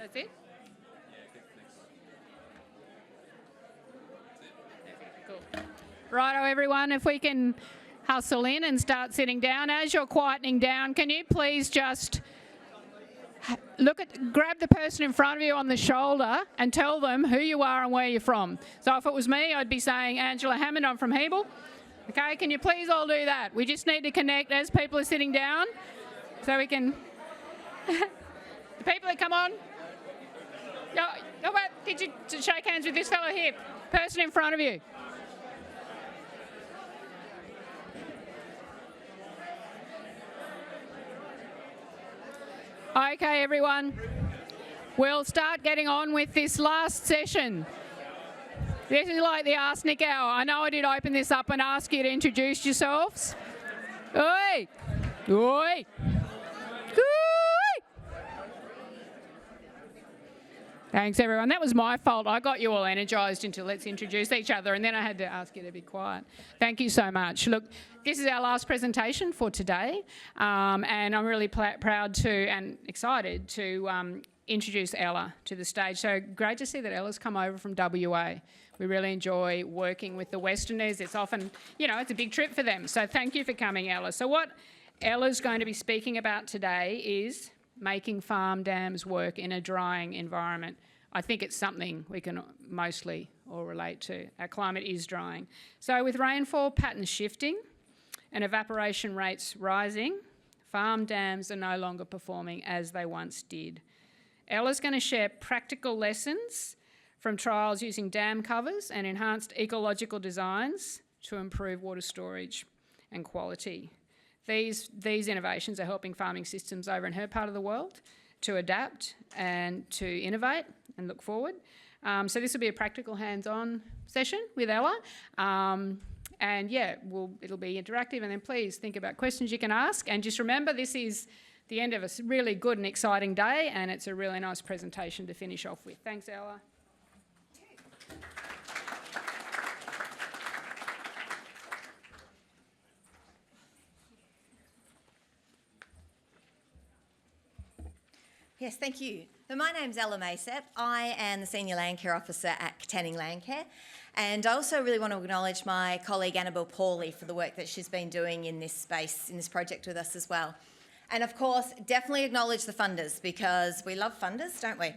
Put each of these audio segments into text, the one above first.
That's it? Cool. Righto, everyone, if we can hustle in and start sitting down. As you're quietening down, can you please just grab the person in front of you on the shoulder and tell them who you are and where you're from. So if it was me, I'd be saying, Angela Hammond, I'm from Hebel. Okay, can you please all do that? We just need to connect as people are sitting down so we can... The people that come on. Did you shake hands with this fellow here? Person in front of you. Okay, everyone. We'll start getting on with this last session. This is like the Ask Nick Hour. I know I did open this up and ask you to introduce yourselves. Oi! Oi! Thanks, everyone. That was my fault. I got you all energised into let's introduce each other, and then I had to ask you to be quiet. Thank you so much. Look, this is our last presentation for today, and I'm really proud to and excited to introduce Ella to the stage. So great to see that Ella's come over from WA. We really enjoy working with the Westerners. It's often, it's a big trip for them. So thank you for coming, Ella. So what Ella's going to be speaking about today is making farm dams work in a drying environment. I think it's something we can mostly all relate to. Our climate is drying. So with rainfall patterns shifting and evaporation rates rising, farm dams are no longer performing as they once did. Ella's going to share practical lessons from trials using dam covers and enhanced ecological designs to improve water storage and quality. These innovations are helping farming systems over in her part of the world to adapt and to innovate and look forward. So this will be a practical hands-on session with Ella. And yeah, it'll be interactive, and then please think about questions you can ask. And just remember, this is the end of a really good and exciting day, and it's a really nice presentation to finish off with. Thanks, Ella. Yes, thank you. So my name's Ella Maesepp. I am the Senior Landcare Officer at Katanning Landcare, and I also really want to acknowledge my colleague Annabelle Pawley for the work that she's been doing in this space, in this project with us as well. And of course, definitely acknowledge the funders, because we love funders, don't we?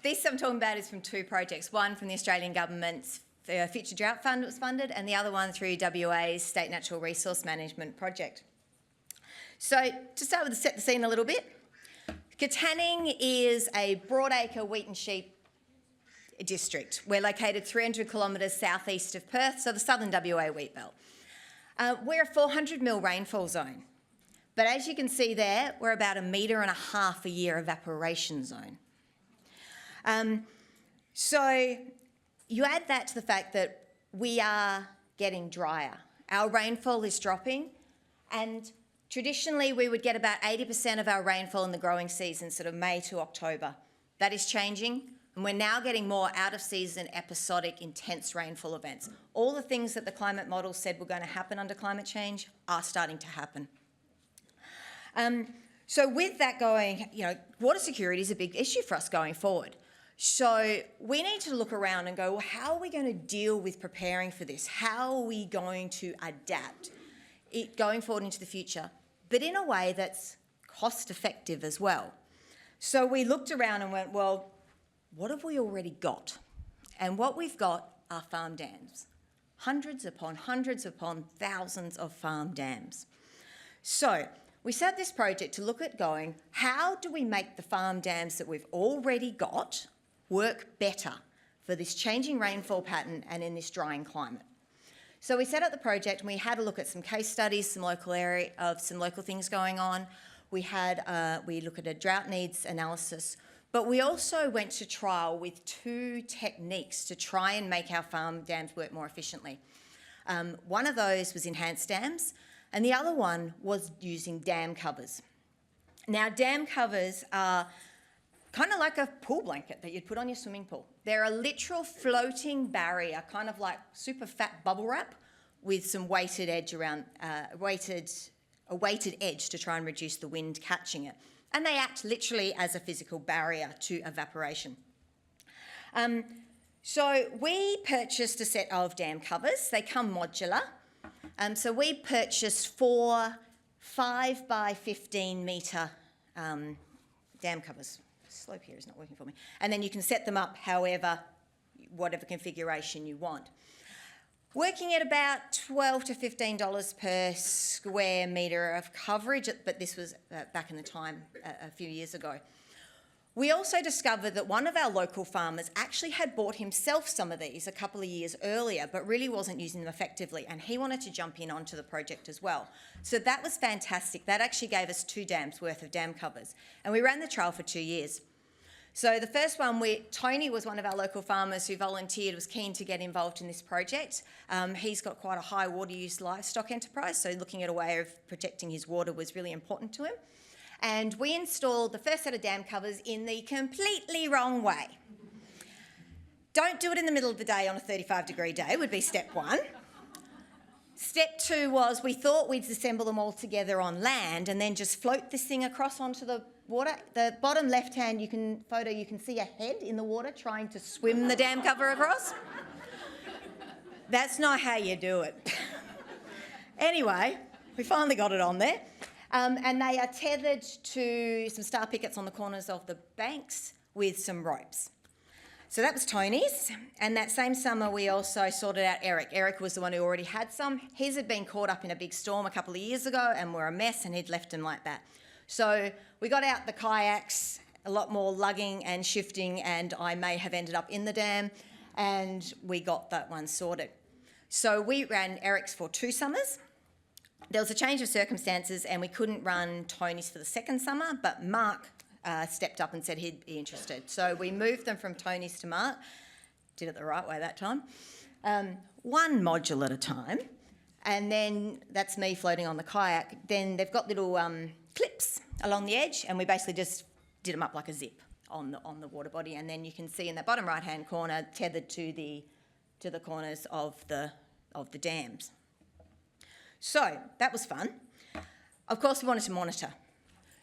This I'm talking about is from two projects. One from the Australian Government's Future Drought Fund was funded, and the other one through WA's State Natural Resource Management Project. So to start with, set the scene a little bit. Katanning is a broadacre wheat and sheep district. We're located 300 kilometres southeast of Perth, so the southern WA wheat belt. We're a 400 mil rainfall zone, but as you can see there, we're about 1.5 metres a year evaporation zone. So you add that to the fact that we are getting drier. Our rainfall is dropping, and traditionally, we would get about 80% of our rainfall in the growing season, sort of May to October. That is changing, and we're now getting more out-of-season, episodic, intense rainfall events. All the things that the climate model said were going to happen under climate change are starting to happen. So with that going, water security is a big issue for us going forward. So we need to look around and go, well, how are we going to deal with preparing for this? How are we going to adapt it going forward into the future, but in a way that's cost-effective as well? So we looked around and went, well, what have we already got? And what we've got are farm dams. Hundreds upon thousands of farm dams. So we set this project to look at going, how do we make the farm dams that we've already got work better for this changing rainfall pattern and in this drying climate? So we set up the project and we had a look at some case studies, some local things going on. We looked at a drought needs analysis, but we also went to trial with two techniques to try and make our farm dams work more efficiently. One of those was enhanced dams, and the other one was using dam covers. Now, dam covers are kind of like a pool blanket that you'd put on your swimming pool. They're a literal floating barrier, kind of like super fat bubble wrap with some weighted edge around, a weighted edge to try and reduce the wind catching it. and they act literally as a physical barrier to evaporation. So we purchased a set of dam covers. They come modular. So we purchased 4 5 by 15 metre dam covers. The slope here is not working for me. And then you can set them up however, whatever configuration you want. Working at about $12 to $15 per square metre of coverage, but this was back in the time a few years ago. We also discovered that one of our local farmers actually had bought himself some of these a couple of years earlier, but really wasn't using them effectively, and he wanted to jump in onto the project as well. So that was fantastic. That actually gave us 2 dams worth of dam covers, and we ran the trial for 2 years. So the first one, Tony was one of our local farmers who volunteered, was keen to get involved in this project. He's got quite a high water use livestock enterprise, so looking at a way of protecting his water was really important to him. And we installed the first set of dam covers in the completely wrong way. Don't do it in the middle of the day on a 35-degree day would be step 1. Step 2 was we thought we'd assemble them all together on land and then just float this thing across onto the water. The bottom left-hand photo, you can see a head in the water trying to swim the dam cover across. That's not how you do it. Anyway, we finally got it on there. And they are tethered to some star pickets on the corners of the banks with some ropes. So that was Tony's. And that same summer, we also sorted out Eric. Eric was the one who already had some. His had been caught up in a big storm a couple of years ago and were a mess, and he'd left them like that. So we got out the kayaks, a lot more lugging and shifting, and I may have ended up in the dam, and we got that one sorted. So we ran Eric's for 2 summers. There was a change of circumstances and we couldn't run Tony's for the second summer, but Mark stepped up and said he'd be interested. So we moved them from Tony's to Mark. Did it the right way that time. 1 module at a time. And then that's me floating on the kayak. Then they've got little clips along the edge, and we basically just did them up like a zip on the water body. And then you can see in the bottom right-hand corner, tethered to the corners of the dams. So that was fun. Of course, we wanted to monitor.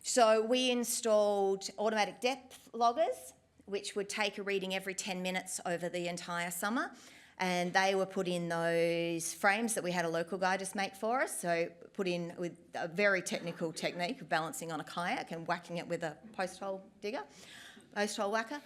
So we installed automatic depth loggers, which would take a reading every 10 minutes over the entire summer. And they were put in those frames that we had a local guy just make for us. So put in with a very technical technique of balancing on a kayak and whacking it with a post hole whacker.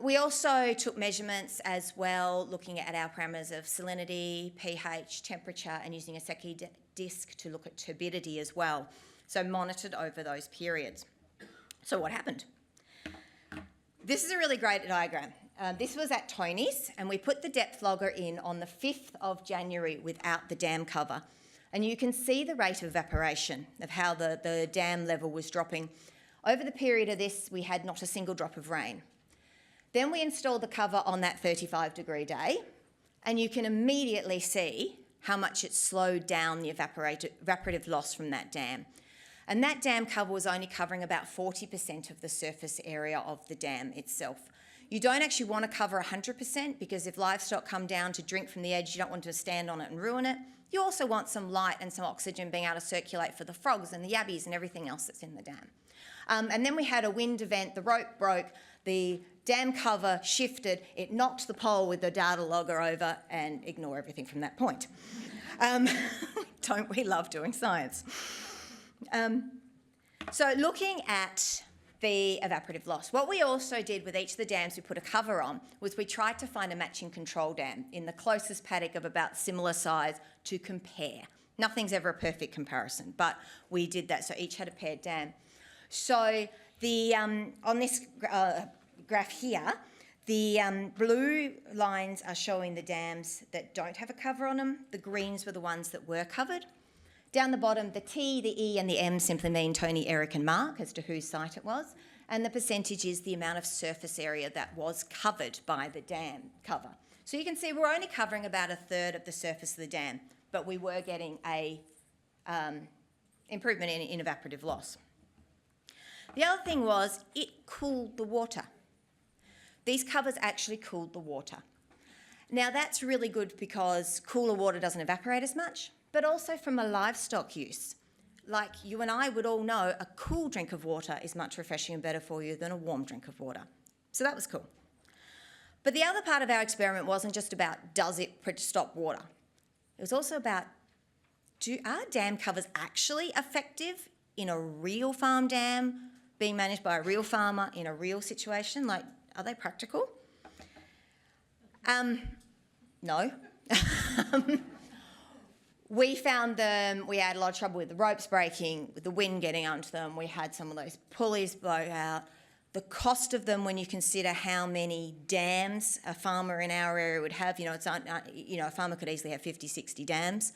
We also took measurements as well, looking at our parameters of salinity, pH, temperature, and using a Secchi disc to look at turbidity as well. So monitored over those periods. So what happened? This is a really great diagram. This was at Tony's, and we put the depth logger in on the 5th of January without the dam cover. And you can see the rate of evaporation of how the dam level was dropping. Over the period of this, we had not a single drop of rain. Then we installed the cover on that 35-degree day, and you can immediately see how much it slowed down the evaporative loss from that dam. And that dam cover was only covering about 40% of the surface area of the dam itself. You don't actually want to cover 100% because if livestock come down to drink from the edge, you don't want to stand on it and ruin it. You also want some light and some oxygen being able to circulate for the frogs and the yabbies and everything else that's in the dam. And then we had a wind event, the rope broke, the dam cover shifted, it knocked the pole with the data logger over, and ignore everything from that point. Don't we love doing science? So looking at the evaporative loss, what we also did with each of the dams we put a cover on was we tried to find a matching control dam in the closest paddock of about similar size to compare. Nothing's ever a perfect comparison, but we did that, so each had a paired dam. So on this graph here, the blue lines are showing the dams that don't have a cover on them. The greens were the ones that were covered. Down the bottom, the T, the E and the M simply mean Tony, Eric and Mark as to whose site it was. And the percentage is the amount of surface area that was covered by the dam cover. So you can see we're only covering about 1/3 of the surface of the dam, but we were getting a improvement in evaporative loss. The other thing was it cooled the water. These covers actually cooled the water. Now that's really good because cooler water doesn't evaporate as much, but also from a livestock use. like you and I would all know, a cool drink of water is much refreshing and better for you than a warm drink of water. So that was cool. But the other part of our experiment wasn't just about does it stop water. It was also about are dam covers actually effective in a real farm dam being managed by a real farmer in a real situation? Like, are they practical? No. We found them, we had a lot of trouble with the ropes breaking, with the wind getting onto them. We had some of those pulleys blow out. The cost of them, when you consider how many dams a farmer in our area would have, a farmer could easily have 50, 60 dams.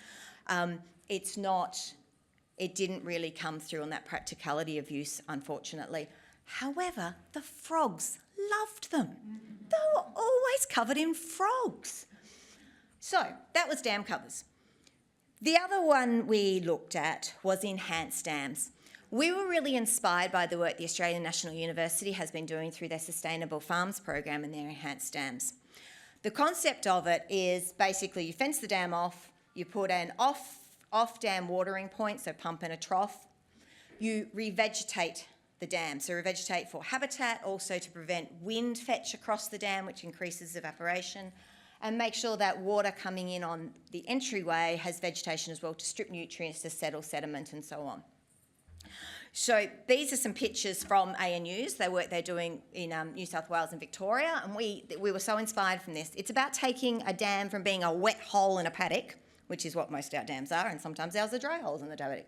It didn't really come through on that practicality of use, unfortunately. However, the frogs loved them. They were always covered in frogs. So that was dam covers. The other one we looked at was enhanced dams. We were really inspired by the work the Australian National University has been doing through their Sustainable Farms program and their enhanced dams. The concept of it is basically you fence the dam off, you put an off-dam watering point, so pump in a trough, you revegetate the dam, so revegetate for habitat, also to prevent wind fetch across the dam, which increases evaporation, and make sure that water coming in on the entryway has vegetation as well to strip nutrients, to settle sediment and so on. So these are some pictures from ANUs, the work they're doing in New South Wales and Victoria, and we were so inspired from this. It's about taking a dam from being a wet hole in a paddock, which is what most of our dams are, and sometimes ours are dry holes in the paddock,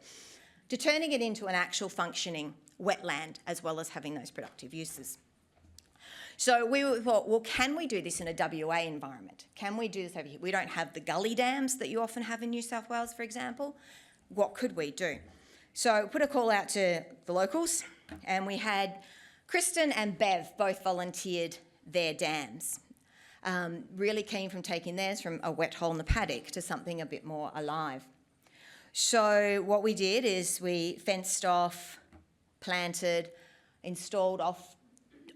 to turning it into an actual functioning wetland, as well as having those productive uses. So we thought, well, can we do this in a WA environment? Can we do this over here? We don't have the gully dams that you often have in New South Wales, for example. What could we do? So put a call out to the locals, and we had Kristen and Bev both volunteered their dams. Really keen from taking theirs from a wet hole in the paddock to something a bit more alive. So what we did is we fenced off, planted, installed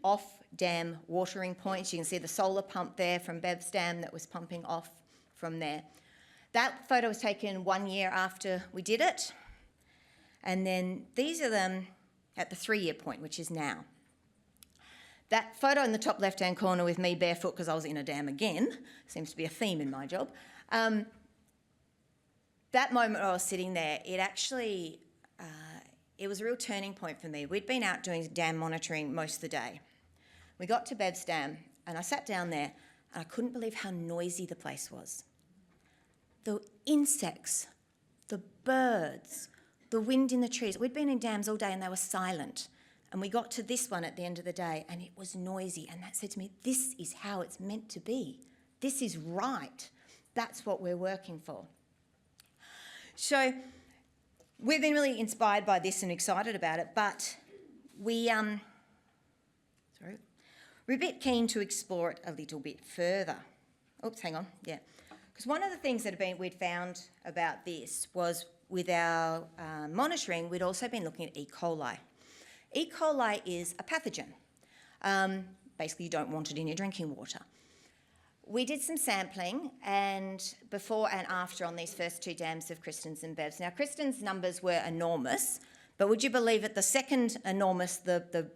off-dam watering points. You can see the solar pump there from Bev's dam that was pumping off from there. That photo was taken 1 year after we did it. And then these are them at the 3-year point, which is now. That photo in the top left-hand corner with me barefoot because I was in a dam again, seems to be a theme in my job. That moment I was sitting there, it actually, it was a real turning point for me. We'd been out doing dam monitoring most of the day. We got to Bev's dam and I sat down there and I couldn't believe how noisy the place was. The insects, the birds, the wind in the trees. We'd been in dams all day and they were silent. And we got to this one at the end of the day and it was noisy. And that said to me, this is how it's meant to be. This is right. That's what we're working for. So we've been really inspired by this and excited about it, but we're a bit keen to explore it a little bit further. Oops, hang on, yeah. Because one of the things that we'd found about this was with our monitoring, we'd also been looking at E. coli. E. coli is a pathogen. Basically, you don't want it in your drinking water. We did some sampling, and before and after on these first 2 dams of Kristen's and Bev's. Now, Kristen's numbers were enormous, but would you believe it, the second enormous, the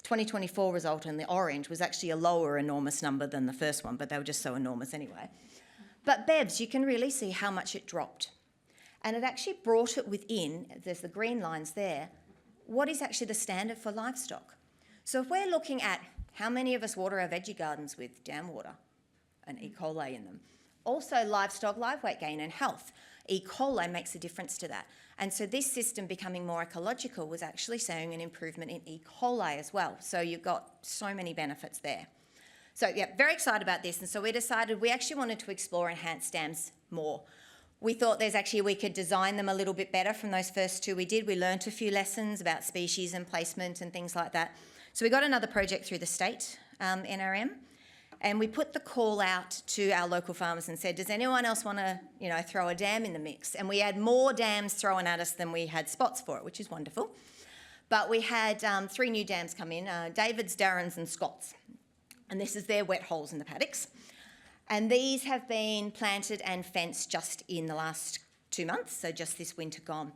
2024 result in the orange was actually a lower enormous number than the first one, but they were just so enormous anyway. But Bev's, you can really see how much it dropped. And it actually brought it within, there's the green lines there, what is actually the standard for livestock. So if we're looking at how many of us water our veggie gardens with dam water and E. coli in them, also livestock live weight gain and health, E. coli makes a difference to that. And so this system becoming more ecological was actually showing an improvement in E. coli as well. So you've got so many benefits there. So yeah, very excited about this. And so we decided we actually wanted to explore enhanced dams more. We thought we could design them a little bit better from those first 2 we did. We learnt a few lessons about species and placement and things like that. So we got another project through the state NRM, and we put the call out to our local farmers and said, does anyone else want to, throw a dam in the mix? And we had more dams thrown at us than we had spots for it, which is wonderful. But we had 3 new dams come in, David's, Darren's and Scott's. And this is their wet holes in the paddocks. And these have been planted and fenced just in the last 2 months, so just this winter gone.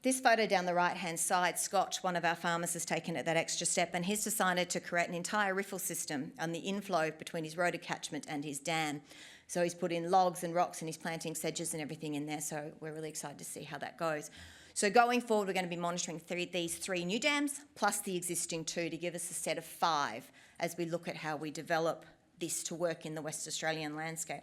This photo down the right-hand side, Scott, one of our farmers, has taken it that extra step, and he's decided to create an entire riffle system on the inflow between his road catchment and his dam. So he's put in logs and rocks and he's planting sedges and everything in there, so we're really excited to see how that goes. So going forward, we're going to be monitoring these 3 new dams plus the existing 2 to give us a set of 5 as we look at how we develop this to work in the West Australian landscape.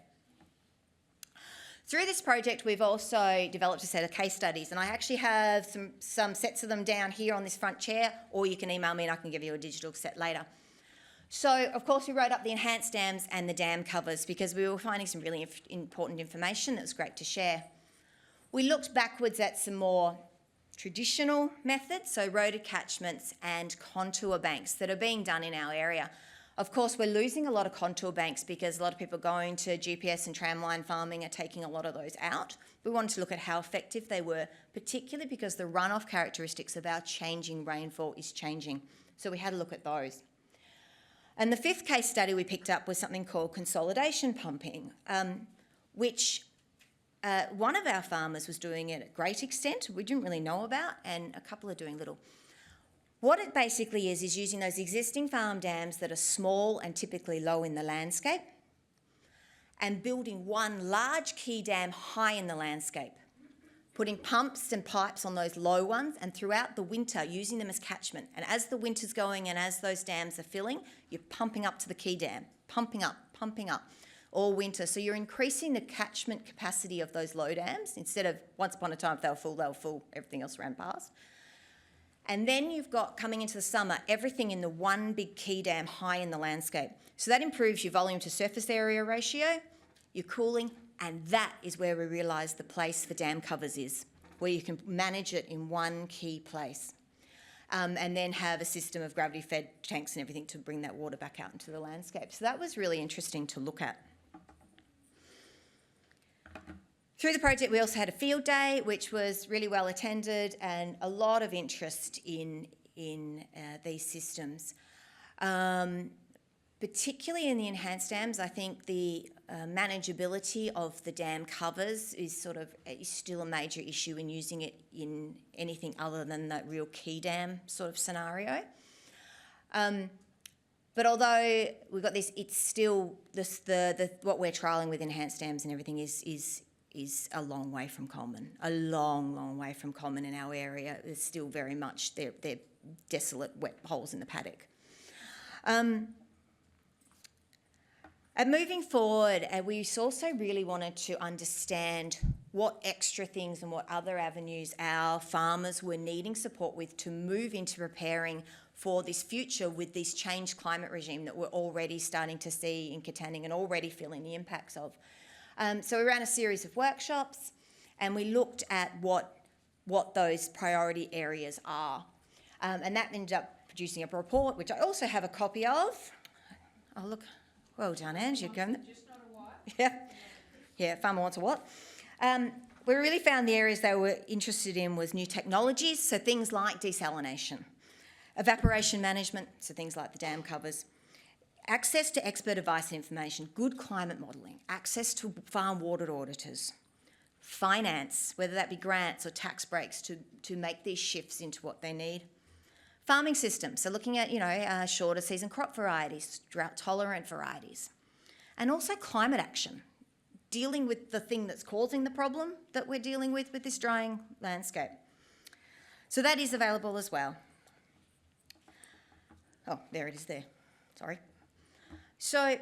Through this project, we've also developed a set of case studies, and I actually have some sets of them down here on this front chair, or you can email me and I can give you a digital set later. So, of course, we wrote up the enhanced dams and the dam covers because we were finding some really important information that was great to share. We looked backwards at some more traditional methods, so road catchments and contour banks that are being done in our area. Of course, we're losing a lot of contour banks because a lot of people going to GPS and tramline farming are taking a lot of those out. We wanted to look at how effective they were, particularly because the runoff characteristics of our changing rainfall is changing. So we had a look at those. And the 5th case study we picked up was something called consolidation pumping, which one of our farmers was doing it at great extent, we didn't really know about, and a couple are doing little. What it basically is using those existing farm dams that are small and typically low in the landscape and building one large key dam high in the landscape, putting pumps and pipes on those low ones, and throughout the winter using them as catchment. And as the winter's going and as those dams are filling, you're pumping up to the key dam, pumping up all winter. So you're increasing the catchment capacity of those low dams. Instead of once upon a time if they were full, everything else ran past. And then you've got, coming into the summer, everything in the one big key dam high in the landscape. So that improves your volume to surface area ratio, your cooling, and that is where we realise the place for dam covers is, where you can manage it in one key place. And then have a system of gravity-fed tanks and everything to bring that water back out into the landscape. So that was really interesting to look at. Through the project, we also had a field day, which was really well attended and a lot of interest in these systems. Particularly in the enhanced dams, I think the manageability of the dam covers is still a major issue in using it in anything other than that real key dam sort of scenario. But although we've got this, it's still what we're trialling with enhanced dams and everything is a long way from common, a long way from common in our area. It's still very much, they're desolate, wet holes in the paddock. And moving forward, we also really wanted to understand what extra things and what other avenues our farmers were needing support with to move into preparing for this future with this changed climate regime that we're already starting to see in Katanning and already feeling the impacts of. So we ran a series of workshops and we looked at what those priority areas are. And that ended up producing a report, which I also have a copy of. Oh, look. Well done, Ange. You're going. Just not a what? Yeah, farmer wants a what. We really found the areas they were interested in was new technologies, so things like desalination, evaporation management, so things like the dam covers, access to expert advice and information, good climate modelling, access to farm water auditors, finance, whether that be grants or tax breaks to make these shifts into what they need. Farming systems, so looking at, shorter season crop varieties, drought-tolerant varieties. And also climate action, dealing with the thing that's causing the problem that we're dealing with this drying landscape. So that is available as well. Oh, there it is there. Sorry. So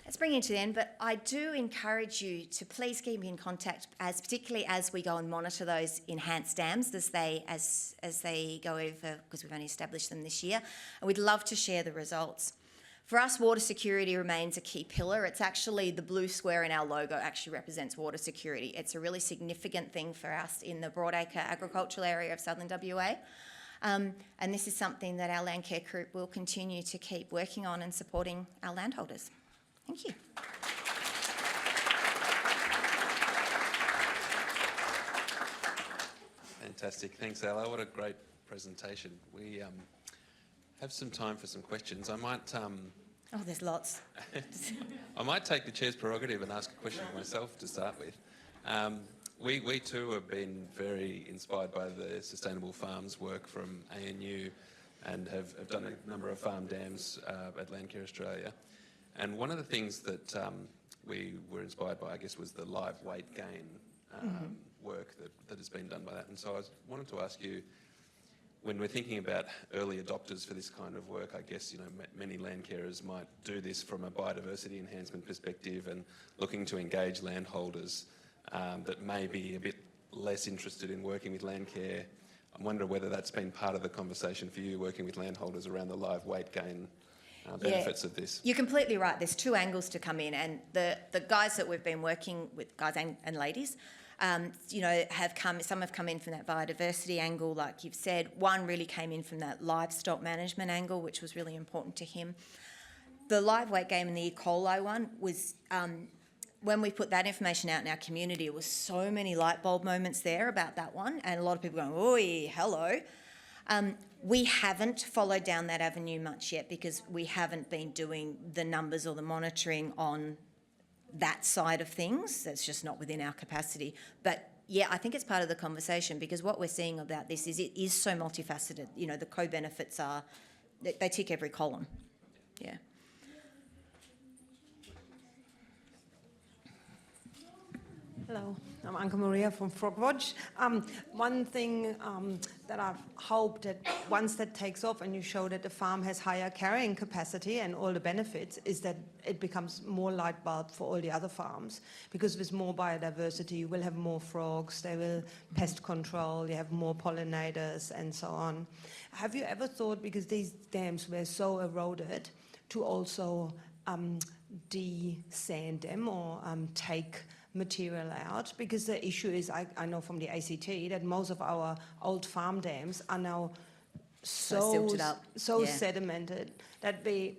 let's bring it to the end, but I do encourage you to please keep me in contact, particularly as we go and monitor those enhanced dams as they go over, because we've only established them this year, and we'd love to share the results. For us, water security remains a key pillar. It's actually the blue square in our logo actually represents water security. It's a really significant thing for us in the broadacre agricultural area of southern WA. And this is something that our Landcare group will continue to keep working on and supporting our landholders. Thank you. Fantastic. Thanks, Ella. What a great presentation. We have some time for some questions. I might... Oh, there's lots. I might take the chair's prerogative and ask a question of myself to start with. We too have been very inspired by the sustainable farms work from ANU and have done a number of farm dams at Landcare Australia. And one of the things that we were inspired by, I guess, was the live weight gain work that has been done by that. And so I wanted to ask you, when we're thinking about early adopters for this kind of work, I guess, many land carers might do this from a biodiversity enhancement perspective and looking to engage landholders that may be a bit less interested in working with Landcare. I wonder whether that's been part of the conversation for you, working with landholders around the live weight gain benefits of this. You're completely right. There's two angles to come in, and the guys that we've been working with, guys and ladies, some have come in from that biodiversity angle, like you've said. One really came in from that livestock management angle, which was really important to him. The live weight gain and the E. coli one was, when we put that information out in our community, it was so many light bulb moments there about that one, and a lot of people going, oi, hello. We haven't followed down that avenue much yet because we haven't been doing the numbers or the monitoring on that side of things. That's just not within our capacity. But yeah, I think it's part of the conversation because what we're seeing about this is it is so multifaceted. The co-benefits they tick every column. Yeah. Hello, I'm Anka Maria from Frogwatch. One thing that I've hoped that once that takes off and you show that the farm has higher carrying capacity and all the benefits is that it becomes more light bulb for all the other farms, because with more biodiversity you will have more frogs, they will pest control, you have more pollinators and so on. Have you ever thought, because these dams were so eroded, to also de-sand them or take material out? Because the issue is, I know from the ACT that most of our old farm dams are now so silted up, sedimented that the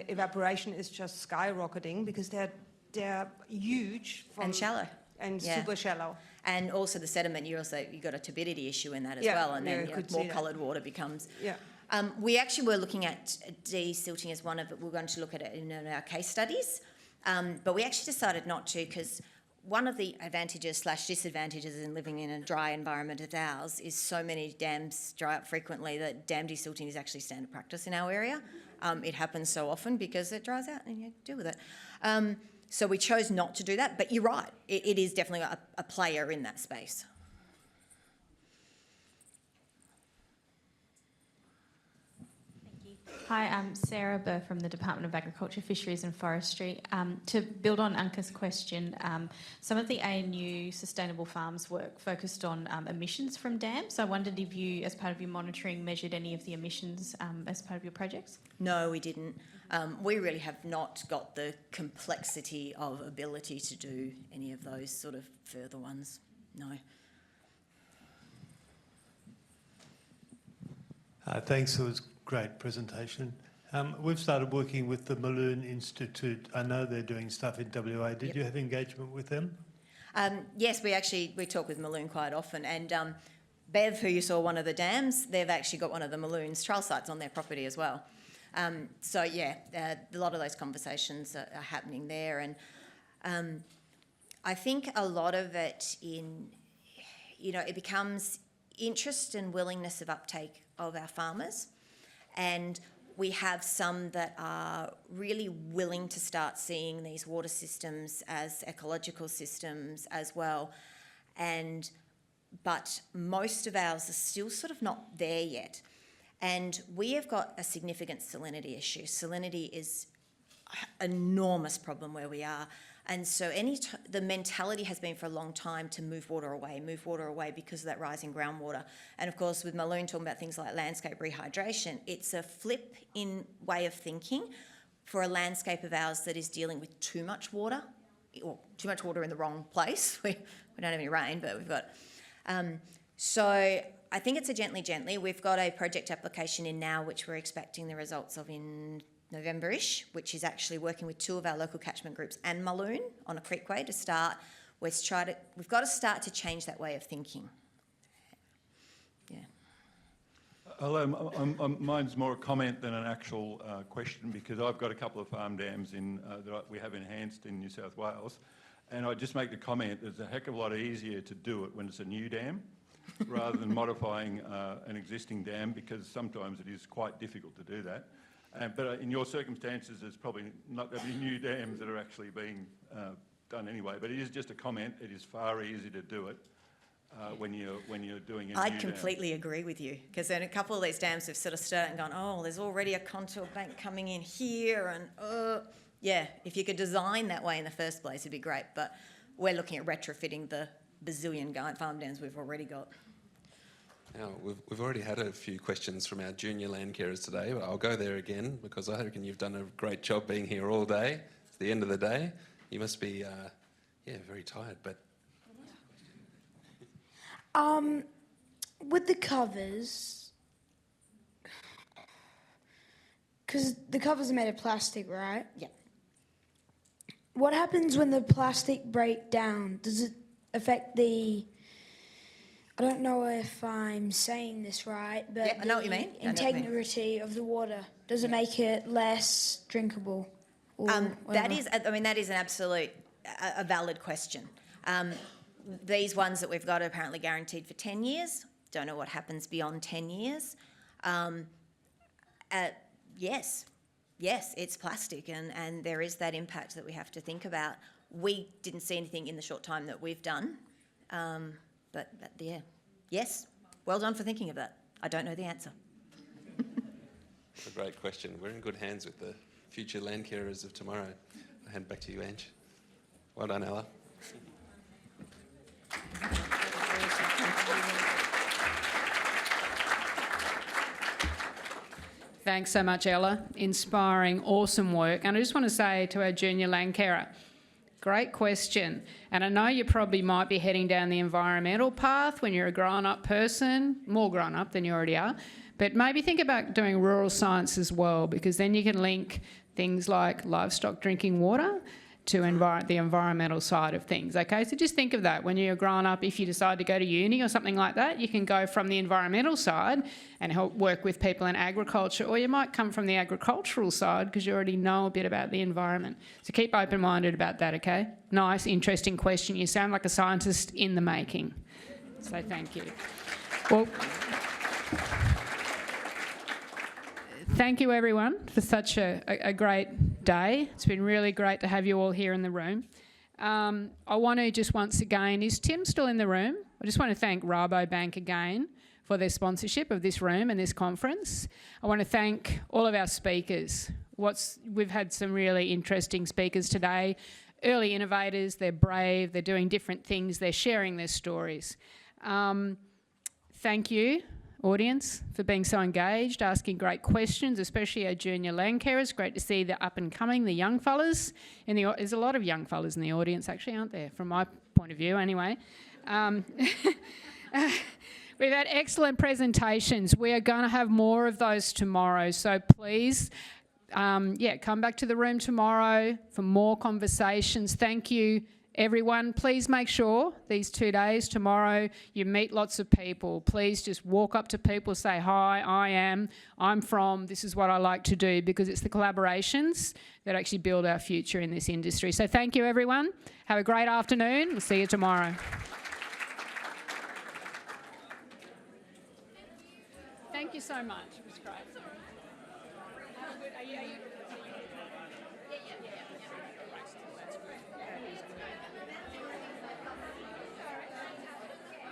evaporation is just skyrocketing because they're huge and shallow and super shallow. And also the sediment, you've got a turbidity issue in that as well, and then more coloured water becomes. Yeah. We actually were looking at desilting as one of it. We're going to look at it in our case studies. But we actually decided not to, because one of the advantages/disadvantages in living in a dry environment as ours is so many dams dry up frequently that dam desilting is actually standard practice in our area. It happens so often because it dries out and you deal with it. So we chose not to do that, but you're right, it is definitely a player in that space. Hi, I'm Sarah Burr from the Department of Agriculture, Fisheries and Forestry. To build on Anka's question, some of the ANU sustainable farms work focused on emissions from dams. I wondered if you, as part of your monitoring, measured any of the emissions as part of your projects? No, we didn't. We really have not got the complexity of ability to do any of those sort of further ones. No. Thanks, it was a great presentation. We've started working with the Malloon Institute. I know they're doing stuff in WA. Did you have engagement with them? Yes, we talk with Malloon quite often, and Bev, who you saw one of the dams, they've actually got one of the Malloon's trial sites on their property as well. So yeah, a lot of those conversations are happening there, and I think a lot of it it becomes interest and willingness of uptake of our farmers, and we have some that are really willing to start seeing these water systems as ecological systems as well, but most of ours are still sort of not there yet. And we have got a significant salinity issue. Salinity is an enormous problem where we are. And so the mentality has been for a long time to move water away because of that rising groundwater. And of course, with Malloon talking about things like landscape rehydration, it's a flip in way of thinking for a landscape of ours that is dealing with too much water, or too much water in the wrong place. We don't have any rain, but we've got... So I think it's a gently. We've got a project application in now, which we're expecting the results of in November-ish, which is actually working with two of our local catchment groups and Malloon on a creekway to start. We've got to start to change that way of thinking. Yeah. Hello, mine's more a comment than an actual question, because I've got a couple of farm dams that we have enhanced in New South Wales, And I'd just make the comment, it's a heck of a lot easier to do it when it's a new dam rather than modifying an existing dam, because sometimes it is quite difficult to do that. But in your circumstances, there's probably not going to be new dams that are actually being done anyway. But it is just a comment. It is far easier to do it when you're doing a new I dam. completely agree with you, because then a couple of these dams have sort of started and gone, oh, there's already a contour bank coming in here, and yeah, if you could design that way in the first place, it'd be great. But we're looking at retrofitting the bazillion farm dams we've already got. Now, we've already had a few questions from our junior land carers today, but I'll go there again because I reckon you've done a great job being here all day. It's the end of the day. You must be, very tired, but... With the covers, because the covers are made of plastic, right? Yeah. What happens when the plastic break down? Does it affect the... I don't know if I'm saying this right, but Yeah, I know what you mean. integrity of the water, does it make it less drinkable? Or That is an absolute, a valid question. These ones that we've got are apparently guaranteed for 10 years. Don't know what happens beyond 10 years. Yes, it's plastic, and there is that impact that we have to think about. We didn't see anything in the short time that we've done. But yeah, yes, well done for thinking of that. I don't know the answer. It's a great question. We're in good hands with the future land carers of tomorrow. I'll hand back to you, Ange. Well done, Ella. Thanks so much, Ella. Inspiring, awesome work. And I just want to say to our junior land carer, great question. And I know you probably might be heading down the environmental path when you're a grown-up person, more grown-up than you already are. But maybe think about doing rural science as well, because then you can link things like livestock drinking water to the environmental side of things, okay? So just think of that. When you're growing up, if you decide to go to uni or something like that, you can go from the environmental side and help work with people in agriculture, or you might come from the agricultural side because you already know a bit about the environment. So keep open-minded about that, okay? Nice, interesting question. You sound like a scientist in the making. So thank you. Well, thank you, everyone, for such a great day. It's been really great to have you all here in the room. I want to just once again, is Tim still in the room? I just want to thank Rabobank again for their sponsorship of this room and this conference. I want to thank all of our speakers. We've had some really interesting speakers today. Early innovators, they're brave, they're doing different things, they're sharing their stories. Thank you, audience, for being so engaged, asking great questions, especially our junior land carers. Great to see the up and coming, the young fellas. There's a lot of young fellas in the audience, actually, aren't there? From my point of view, anyway. We've had excellent presentations. We are going to have more of those tomorrow, so please, come back to the room tomorrow for more conversations. Thank you, everyone. Please make sure these 2 days, tomorrow, you meet lots of people. Please just walk up to people, say, hi, I'm from, this is what I like to do, because it's the collaborations that actually build our future in this industry. So thank you, everyone. Have a great afternoon. We'll see you tomorrow. Thank you so much. It was great. Are you